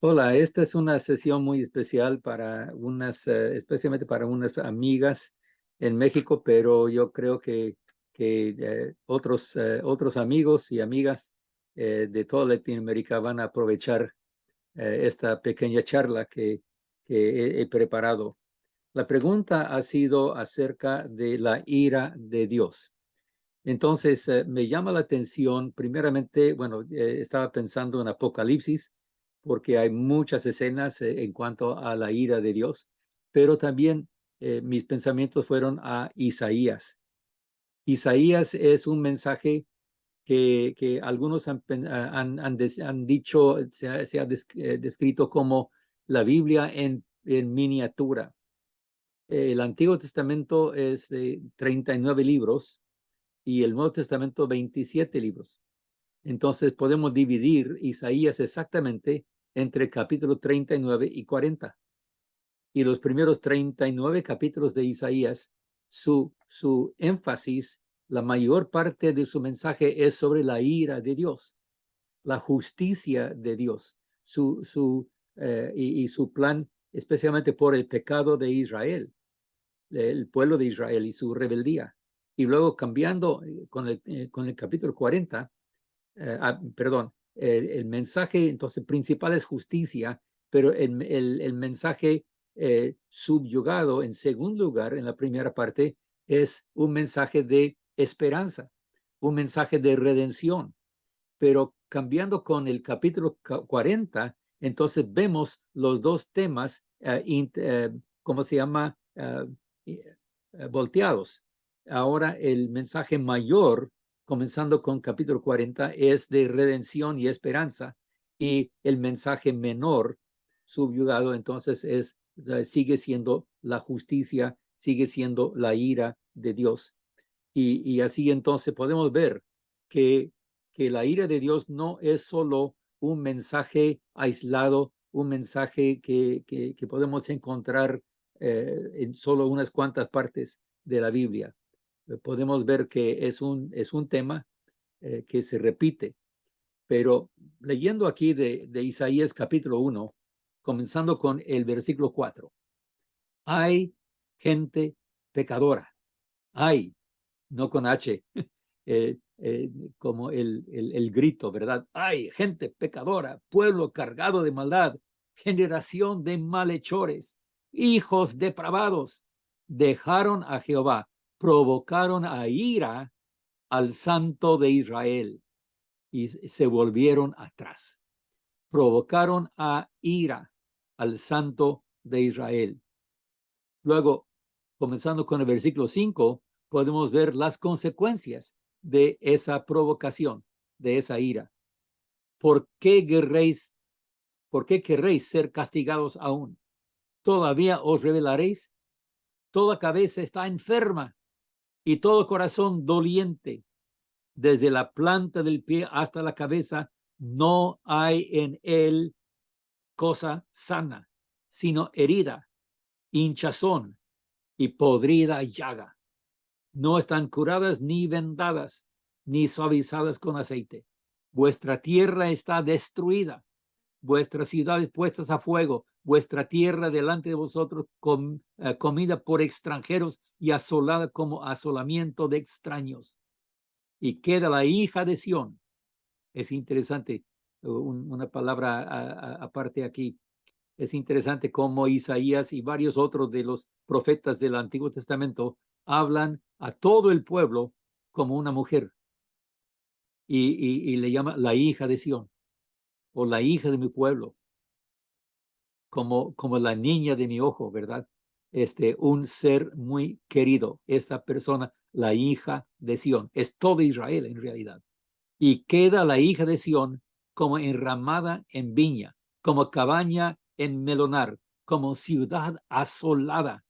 Hola, esta es una sesión muy especial especialmente para unas amigas en México, pero yo creo que otros amigos y amigas de toda Latinoamérica van a aprovechar esta pequeña charla que he preparado. La pregunta ha sido acerca de la ira de Dios. Entonces, me llama la atención, primeramente, bueno, estaba pensando en Apocalipsis, porque hay muchas escenas en cuanto a la ira de Dios, pero también mis pensamientos fueron a Isaías. Isaías es un mensaje que algunos han dicho, se ha descrito como la Biblia en miniatura. El Antiguo Testamento es de 39 libros y el Nuevo Testamento 27 libros. Entonces podemos dividir Isaías exactamente entre capítulos 39 y 40. Y los primeros 39 capítulos de Isaías, su énfasis, la mayor parte de su mensaje es sobre la ira de Dios, la justicia de Dios, y su plan, especialmente por el pecado de Israel, el pueblo de Israel y su rebeldía. Y luego cambiando con el capítulo 40, perdón, el mensaje entonces principal es justicia, pero el mensaje subyugado en segundo lugar, en la primera parte, es un mensaje de esperanza, un mensaje de redención. Pero cambiando con el capítulo 40, entonces vemos los dos temas, ¿cómo se llama? Volteados. Ahora el mensaje mayor, comenzando con capítulo 40, es de redención y esperanza, y el mensaje menor, subyugado, entonces sigue siendo la justicia, sigue siendo la ira de Dios. Y así entonces podemos ver que, que la ira de Dios no es solo un mensaje aislado, un mensaje que podemos encontrar en solo unas cuantas partes de la Biblia. Podemos ver que es un tema que se repite, pero leyendo aquí de Isaías capítulo 1, comenzando con el versículo 4, hay gente pecadora, hay, no con H, eh, eh, como el grito, ¿verdad? Hay gente pecadora, pueblo cargado de maldad, generación de malhechores, hijos depravados, dejaron a Jehová, provocaron a ira al Santo de Israel y se volvieron atrás. Provocaron a ira al Santo de Israel. Luego, comenzando con el versículo 5, podemos ver las consecuencias de esa provocación, de esa ira. ¿Por qué querréis, por qué querréis ser castigados aún? ¿Todavía os rebelaréis? Toda cabeza está enferma y todo corazón doliente. Desde la planta del pie hasta la cabeza no hay en él cosa sana, sino herida, hinchazón y podrida llaga. No están curadas ni vendadas, ni suavizadas con aceite. Vuestra tierra está destruida, vuestras ciudades puestas a fuego, vuestra tierra delante de vosotros comida por extranjeros y asolada como asolamiento de extraños. Y queda la hija de Sión. Es interesante, una palabra aparte aquí. Es interesante cómo Isaías y varios otros de los profetas del Antiguo Testamento hablan a todo el pueblo como una mujer y le llama la hija de Sión o la hija de mi pueblo, como la niña de mi ojo, ¿verdad? Un ser muy querido, esta persona, la hija de Sión, es todo Israel en realidad. Y queda la hija de Sión como enramada en viña, como cabaña en melonar, como ciudad asolada.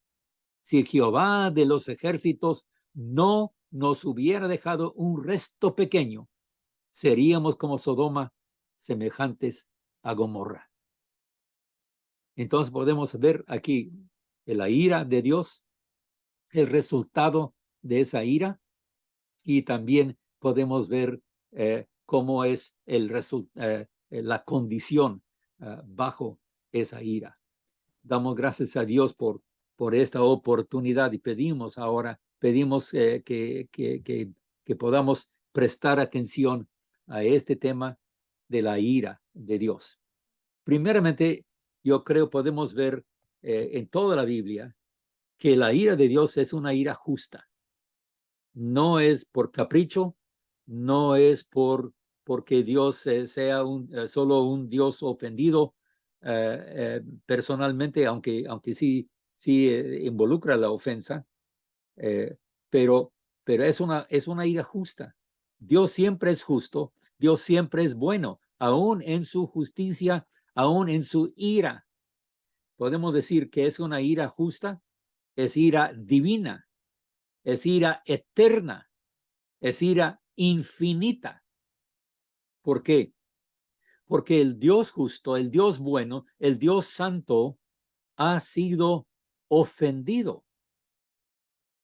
Si Jehová de los ejércitos no nos hubiera dejado un resto pequeño, seríamos como Sodoma, semejantes a Gomorra. Entonces podemos ver aquí la ira de Dios, el resultado de esa ira, y también podemos ver cómo es la condición bajo esa ira. Damos gracias a Dios por esta oportunidad y pedimos que podamos prestar atención a este tema de la ira de Dios. Primeramente, yo creo podemos ver en toda la Biblia que la ira de Dios es una ira justa. No es por capricho, no es porque Dios sea solo un Dios ofendido personalmente, aunque sí involucra la ofensa, eh, pero es una ira justa. Dios siempre es justo, Dios siempre es bueno, aún en su justicia, aún en su ira. Podemos decir que es una ira justa, es ira divina, es ira eterna, es ira infinita. ¿Por qué? Porque el Dios justo, el Dios bueno, el Dios santo ha sido ofendido,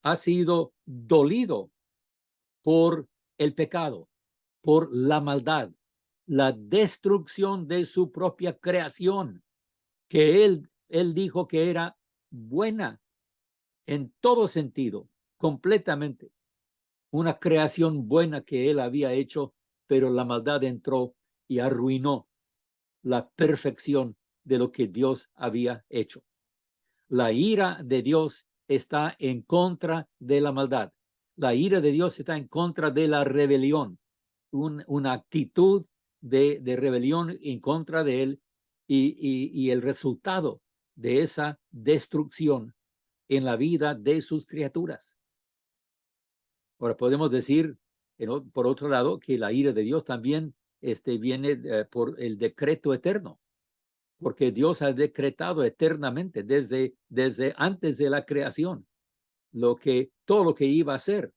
ha sido dolido por el pecado, por la maldad, la destrucción de su propia creación, que él dijo que era buena en todo sentido, completamente. Una creación buena que él había hecho, pero la maldad entró y arruinó la perfección de lo que Dios había hecho. La ira de Dios está en contra de la maldad. La ira de Dios está en contra de la rebelión, una actitud de rebelión en contra de él y el resultado de esa destrucción en la vida de sus criaturas. Ahora podemos decir, por otro lado, que la ira de Dios también viene por el decreto eterno, porque Dios ha decretado eternamente desde antes de la creación todo lo que iba a hacer.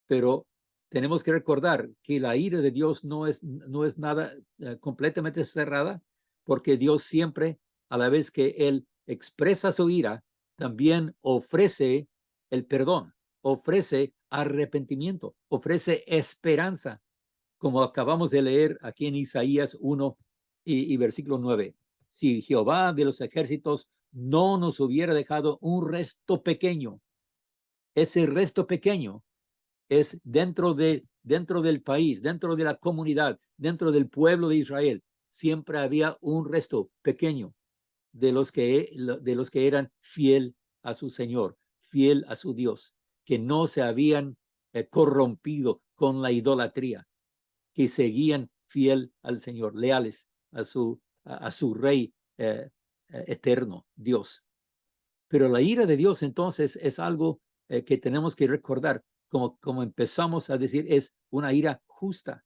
Pero tenemos que recordar que la ira de Dios no es nada completamente cerrada, porque Dios siempre, a la vez que Él expresa su ira, también ofrece el perdón, ofrece arrepentimiento, ofrece esperanza, como acabamos de leer aquí en Isaías 1 y versículo 9. Si Jehová de los ejércitos no nos hubiera dejado un resto pequeño, ese resto pequeño es dentro del país, dentro de la comunidad, dentro del pueblo de Israel, siempre había un resto pequeño de los que eran fiel a su Señor, fiel a su Dios, que no se habían corrompido con la idolatría, que seguían fiel al Señor, leales a su Rey eterno, Dios. Pero la ira de Dios entonces es algo que tenemos que recordar, como empezamos a decir, es una ira justa.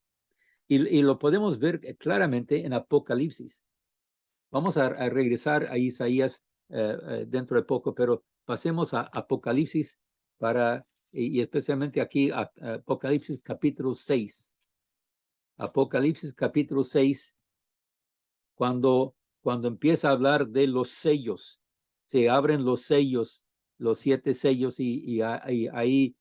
Y lo podemos ver claramente en Apocalipsis. Vamos a regresar a Isaías dentro de poco, pero pasemos a Apocalipsis y especialmente aquí a Apocalipsis capítulo 6. Apocalipsis capítulo 6, cuando empieza a hablar de los sellos, se abren los sellos, los 7 sellos y ahí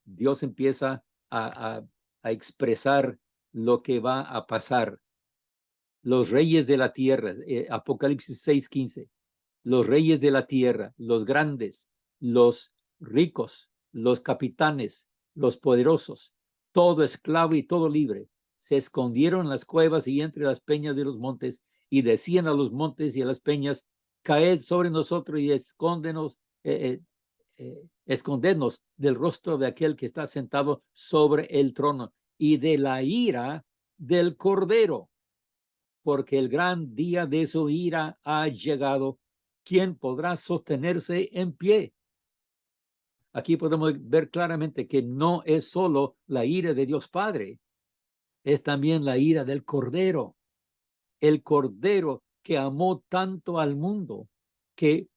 Dios empieza a expresar lo que va a pasar. Los reyes de la tierra, Apocalipsis 6:15, los reyes de la tierra, los grandes, los ricos, los capitanes, los poderosos, todo esclavo y todo libre, se escondieron en las cuevas y entre las peñas de los montes, y decían a los montes y a las peñas: caed sobre nosotros y escondednos del rostro de aquel que está sentado sobre el trono y de la ira del Cordero, porque el gran día de su ira ha llegado. ¿Quién podrá sostenerse en pie? Aquí podemos ver claramente que no es solo la ira de Dios Padre, es también la ira del Cordero. El Cordero que amó tanto al mundo, que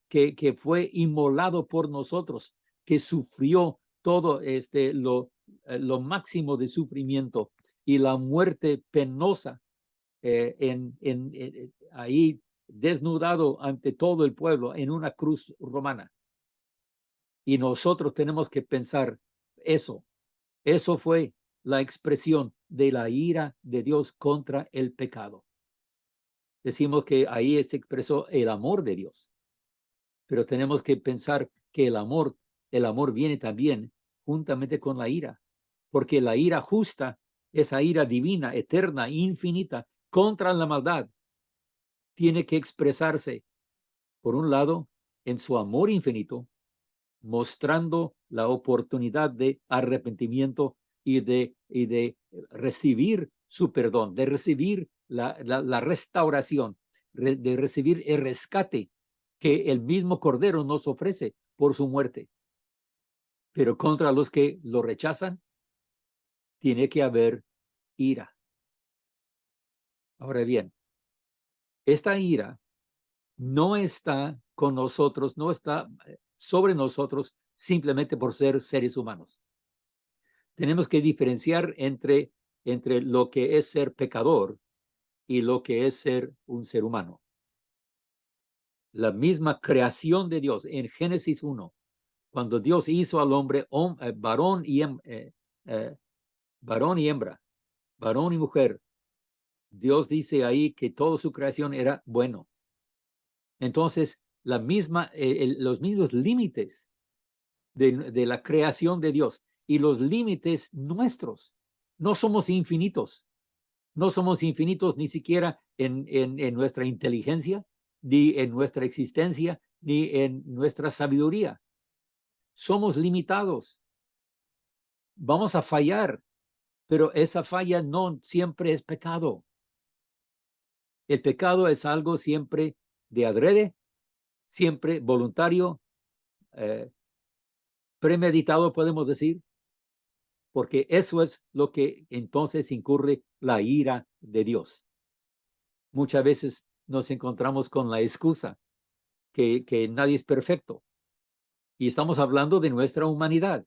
fue inmolado por nosotros, que sufrió todo lo máximo de sufrimiento y la muerte penosa ahí desnudado ante todo el pueblo en una cruz romana. Y nosotros tenemos que pensar eso fue la expresión de la ira de Dios contra el pecado. decimos que ahí se expresó el amor de Dios. Pero tenemos que pensar que el amor viene también juntamente con la ira, porque la ira justa, esa ira divina, eterna, infinita, contra la maldad, tiene que expresarse, por un lado, en su amor infinito, mostrando la oportunidad de arrepentimiento y de recibir su perdón, de recibir la restauración, de recibir el rescate que el mismo Cordero nos ofrece por su muerte. Pero contra los que lo rechazan, tiene que haber ira. Ahora bien, esta ira no está con nosotros, no está sobre nosotros simplemente por ser seres humanos. Tenemos que diferenciar entre lo que es ser pecador y lo que es ser un ser humano. La misma creación de Dios en Génesis 1, cuando Dios hizo al hombre varón y hembra, varón y mujer, Dios dice ahí que toda su creación era bueno. Entonces, los mismos límites de la creación de Dios y los límites nuestros, no somos infinitos. No somos infinitos ni siquiera en nuestra inteligencia, ni en nuestra existencia, ni en nuestra sabiduría. Somos limitados. Vamos a fallar, pero esa falla no siempre es pecado. El pecado es algo siempre de adrede, siempre voluntario, premeditado, podemos decir, porque eso es lo que entonces incurre la ira de Dios. Muchas veces nos encontramos con la excusa que nadie es perfecto. Y estamos hablando de nuestra humanidad,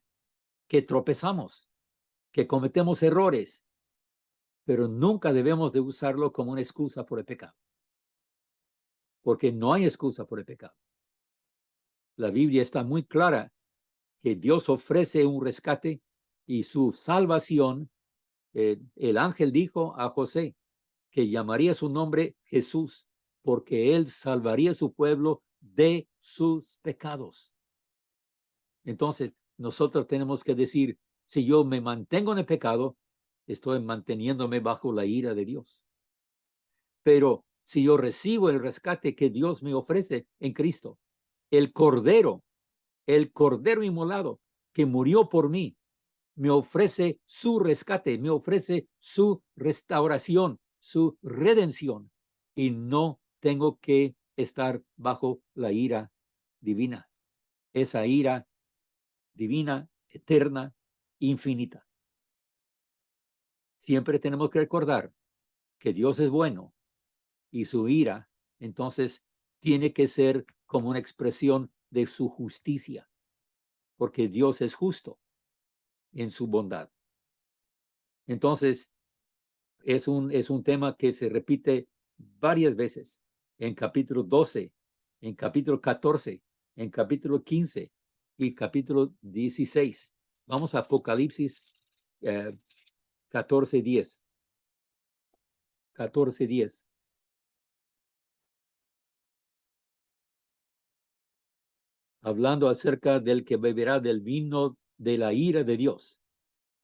que tropezamos, que cometemos errores, pero nunca debemos de usarlo como una excusa por el pecado, porque no hay excusa por el pecado. La Biblia está muy clara que Dios ofrece un rescate y su salvación. El ángel dijo a José que llamaría su nombre Jesús, porque él salvaría a su pueblo de sus pecados. Entonces, nosotros tenemos que decir, si yo me mantengo en el pecado, estoy manteniéndome bajo la ira de Dios. Pero si yo recibo el rescate que Dios me ofrece en Cristo, el Cordero inmolado que murió por mí, me ofrece su rescate, me ofrece su restauración, su redención, y no tengo que estar bajo la ira divina. Esa ira divina, eterna, infinita. Siempre tenemos que recordar que Dios es bueno y su ira, entonces, tiene que ser como una expresión de su justicia, porque Dios es justo en su bondad. Entonces, es un tema que se repite varias veces en capítulo 12, en capítulo 14, en capítulo 15 y capítulo 16. Vamos a Apocalipsis 14:10. 14:10. Hablando acerca del que beberá del vino de la ira de Dios,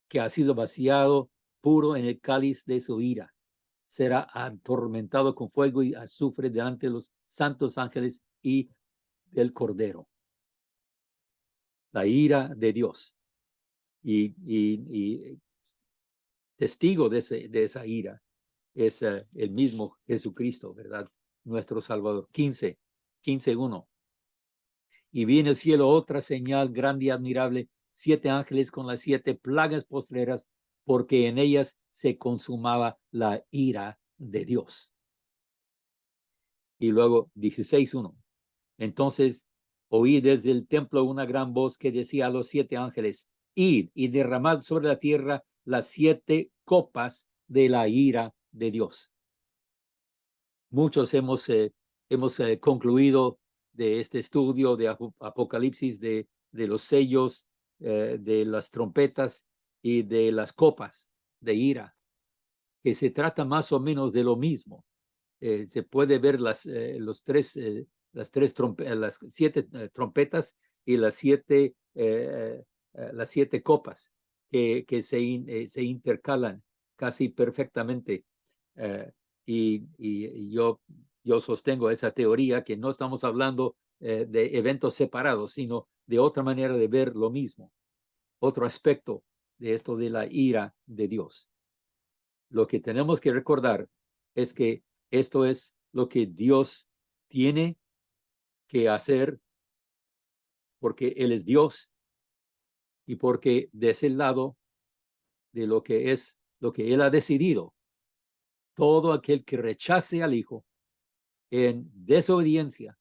que ha sido vaciado puro en el cáliz de su ira. Será atormentado con fuego y azufre delante de los santos ángeles y del Cordero. La ira de Dios. Y testigo de esa ira es el mismo Jesucristo, ¿verdad? Nuestro Salvador. 15:1. Y vi en el cielo otra señal grande y admirable, 7 ángeles con las 7 plagas postreras, porque en ellas se consumaba la ira de Dios. Y luego 16:1. Entonces oí desde el templo una gran voz que decía a los 7 ángeles, id y derramad sobre la tierra las 7 copas de la ira de Dios. Muchos hemos concluido de este estudio de Apocalipsis, de los sellos, de las trompetas y de las copas de ira, que se trata más o menos de lo mismo. se puede ver las 7 trompetas y las 7 copas que se intercalan casi perfectamente. Y yo sostengo esa teoría, que no estamos hablando de eventos separados, sino de otra manera de ver lo mismo, otro aspecto de esto de la ira de Dios. Lo que tenemos que recordar es que esto es lo que Dios tiene que hacer, porque Él es Dios, y porque de ese lado de lo que Él ha decidido, todo aquel que rechace al Hijo en desobediencia,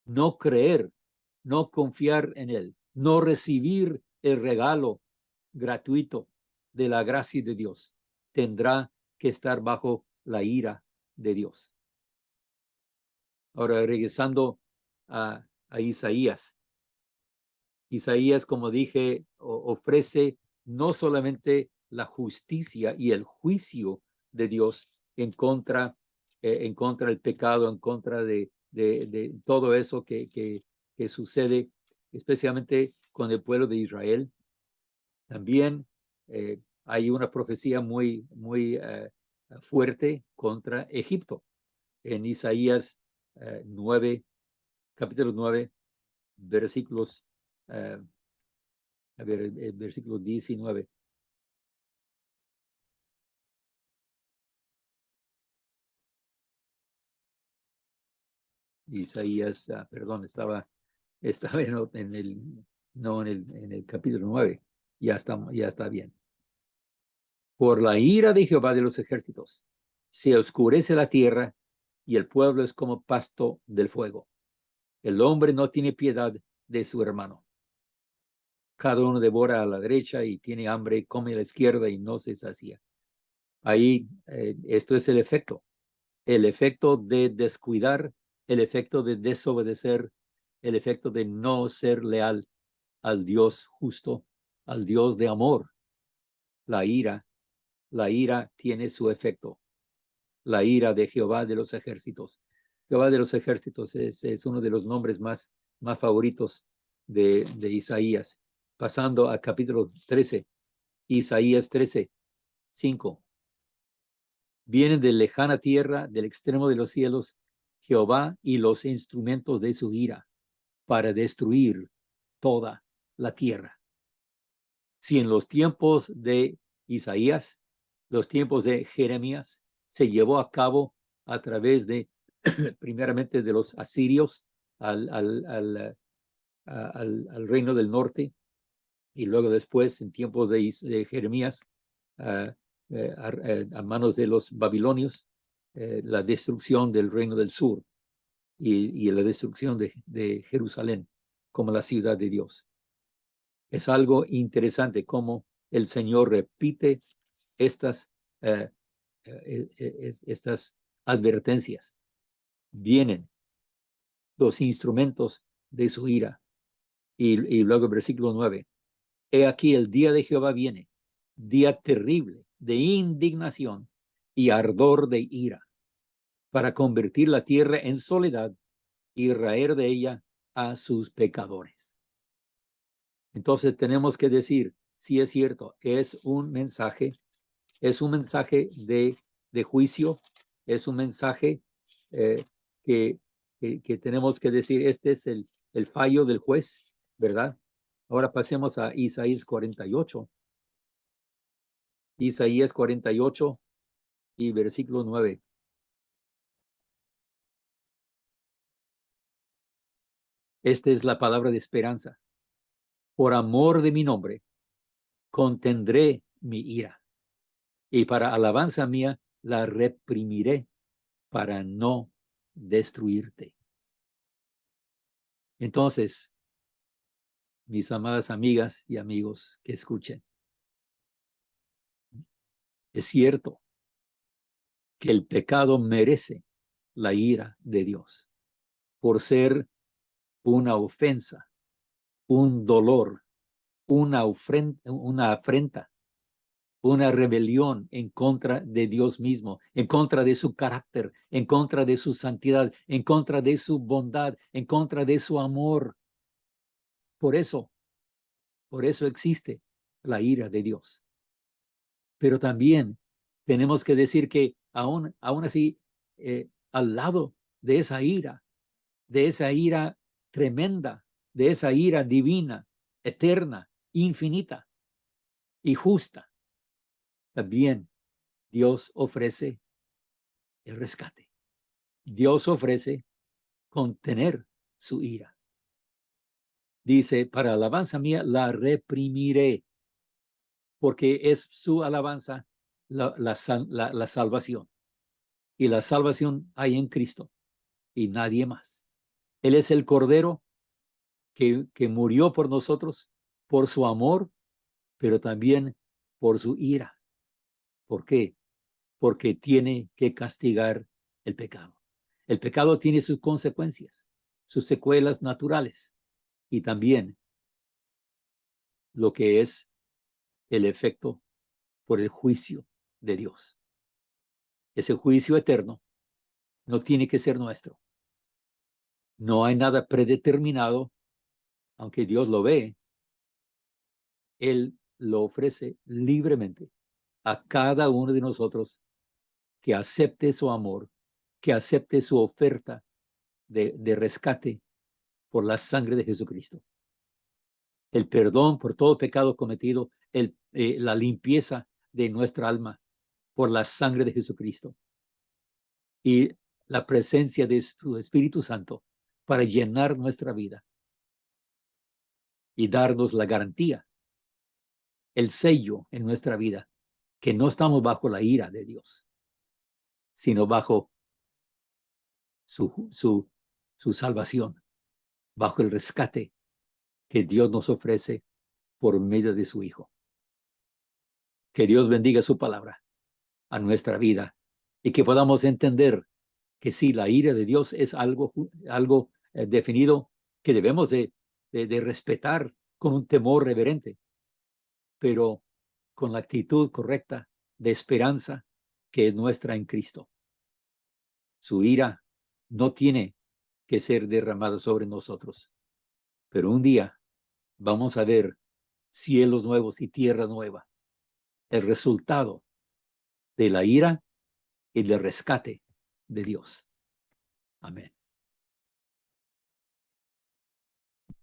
no creer, no confiar en Él, no recibir el regalo gratuito de la gracia de Dios, tendrá que estar bajo la ira de Dios. Ahora, regresando a Isaías. Isaías, como dije, ofrece no solamente la justicia y el juicio de Dios en contra del pecado, en contra de todo eso que sucede, especialmente con el pueblo de Israel. También hay una profecía muy fuerte contra Egipto. En Isaías 9, capítulo 9, versículos, el versículo 19. Isaías, perdón, estaba en el, no en el capítulo 9. Ya está bien. Por la ira de Jehová de los ejércitos, se oscurece la tierra y el pueblo es como pasto del fuego. El hombre no tiene piedad de su hermano. Cada uno devora a la derecha y tiene hambre, come a la izquierda y no se sacia. Ahí, esto es el efecto de descuidar, el efecto de desobedecer, el efecto de no ser leal al Dios justo, al Dios de amor. La ira tiene su efecto. La ira de Jehová de los ejércitos. Jehová de los ejércitos es uno de los nombres más favoritos de Isaías. Pasando a capítulo 13, Isaías 13, 5. Vienen de lejana tierra, del extremo de los cielos, Jehová y los instrumentos de su ira, para destruir toda la tierra. Si en los tiempos de Isaías, los tiempos de Jeremías, se llevó a cabo a través de, primeramente, de los asirios al reino del norte, y luego después, en tiempos de Jeremías, a manos de los babilonios, la destrucción del reino del sur y la destrucción de Jerusalén como la ciudad de Dios. Es algo interesante cómo el Señor repite estas advertencias. Vienen los instrumentos de su ira. Y luego el versículo 9. He aquí el día de Jehová viene, día terrible de indignación y ardor de ira, para convertir la tierra en soledad y raer de ella a sus pecadores. Entonces tenemos que decir, si es cierto, es un mensaje de juicio, es un mensaje que tenemos que decir, este es el fallo del juez, ¿verdad? Ahora pasemos a Isaías 48. Isaías 48 y versículo 9. Esta es la palabra de esperanza. Por amor de mi nombre, contendré mi ira, y para alabanza mía la reprimiré, para no destruirte. Entonces, mis amadas amigas y amigos que escuchen, es cierto que el pecado merece la ira de Dios por ser una ofensa, un dolor, una afrenta una rebelión en contra de Dios mismo, en contra de su carácter, en contra de su santidad, en contra de su bondad, en contra de su amor. Por eso existe la ira de Dios. Pero también tenemos que decir que aún así, al lado de esa ira tremenda, de esa ira divina, eterna, infinita y justa, también Dios ofrece el rescate. Dios ofrece contener su ira. Dice, para alabanza mía la reprimiré, porque es su alabanza la salvación. Y la salvación hay en Cristo y nadie más. Él es el Cordero que murió por nosotros, por su amor, pero también por su ira. ¿Por qué? Porque tiene que castigar el pecado. El pecado tiene sus consecuencias, sus secuelas naturales y también lo que es el efecto por el juicio de Dios. Ese juicio eterno no tiene que ser nuestro. No hay nada predeterminado, aunque Dios lo ve. Él lo ofrece libremente a cada uno de nosotros que acepte su amor, que acepte su oferta de rescate por la sangre de Jesucristo. El perdón por todo pecado cometido, la limpieza de nuestra alma por la sangre de Jesucristo y la presencia de su Espíritu Santo para llenar nuestra vida y darnos la garantía, el sello en nuestra vida, que no estamos bajo la ira de Dios, sino bajo su salvación, bajo el rescate que Dios nos ofrece por medio de su Hijo. Que Dios bendiga su palabra a nuestra vida y que podamos entender que sí, la ira de Dios es algo definido que debemos de respetar con un temor reverente, pero con la actitud correcta de esperanza que es nuestra en Cristo. Su ira no tiene que ser derramada sobre nosotros, pero un día vamos a ver cielos nuevos y tierra nueva, el resultado de la ira y del rescate de Dios. Amén.